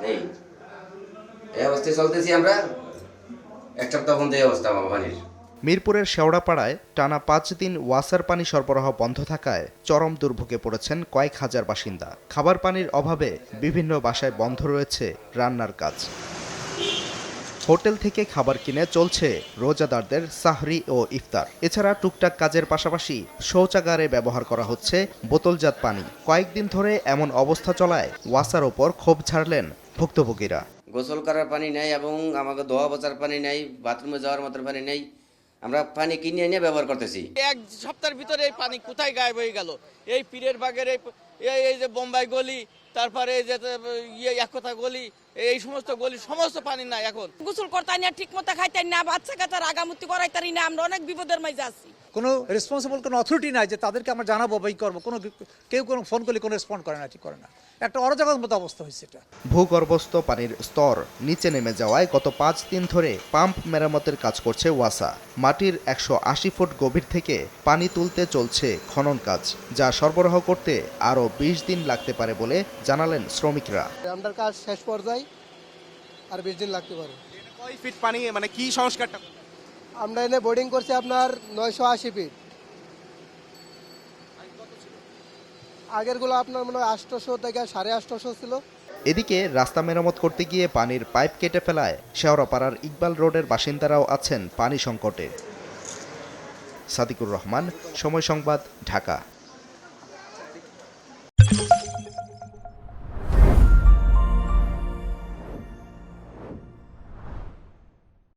নেই। এই অবস্থায় চলতেছি আমরা, এক সপ্তাহ পর্যন্ত এই অবস্থা পানির। মিরপুরের শেওড়াপাড়ায় টানা 5 দিন ওয়াসার পানি সরবরাহ বন্ধ থাকায় চরম দুর্ভোগে পড়েছেন কয়েক হাজার বাসিন্দা। খাবার পানির অভাবে বিভিন্ন বাসায় বন্ধ রয়েছে রান্নার কাজ। হোটেল থেকে খাবার কিনে চলছে রোজাদারদের সাহরি ও ইফতার। এছাড়া টুকটাক কাজের পাশাপাশি শৌচাগারে ব্যবহার করা হচ্ছে বোতলজাত পানি। কয়েকদিন ধরে এমন অবস্থা চলায় ওয়াসার ওপর ক্ষোভ ঝাড়লেন ভুক্তভোগীরা। গোসল করার পানি নেই এবং আমাকে ধোয়া বোচার পানি নেই, বাথরুমে যাওয়ার মতো পানি নেই। আমরা পানি কিনে এনে ব্যবহার করতেছি। এক সপ্তাহের ভিতরে এই পানি কোথায় গায়েব হয়ে গেল? এই পীরের বাগের এই যে বোম্বাই গলি, তারপরে এই যে একতা গলি, এই সমস্ত গলি সমস্ত পানি নাই এখন। গোসল করতে না, ঠিক মতো খাইতে না, বাচ্চা কাচ্চার আগামুতি করাইতারি না, আমরা অনেক বিপদের মাঝে আছি। কোনো রেসপন্সিবল কোনো অথরিটি নাই যে তাদেরকে আমরা জানাবো বা ই করবো। কেউ কোনো ফোন করলে কোনো রেসপন্ড করে না, ঠিক করে না। একটা অরাজকতার মতো অবস্থা হয়েছে এটা। ভূগর্ভস্থ পানির স্তর নিচে নেমে যাওয়ায় গত 5 দিন ধরে পাম্প মেরামতের কাজ করছে ওয়াসা। মাটির 180 ফুট গভীর থেকে পানি তুলতে চলছে খনন কাজ, যা সরবরাহ করতে আরও 20 দিন লাগতে পারে বলে জানালেন শ্রমিকরা। আমাদের কাজ শেষ পর্যায়ে আর 20 দিন লাগতে পারে। কয় ফিট পানি, মানে কি সংস্কারটা? আমরা এনে বোর্ডিং করছি আপনার 980 ফিট। আগেরগুলো আপনার মনে হয় 800 থেকে 850 ছিল। এদিকে রাস্তা মেরামত করতে গিয়ে পানির পাইপ কেটে ফেলায় শেওড়াপাড়ার ইকবাল রোডের বাসিন্দারাও আছেন পানি সংকটে। সাদিকুর রহমান, সময় সংবাদ, ঢাকা।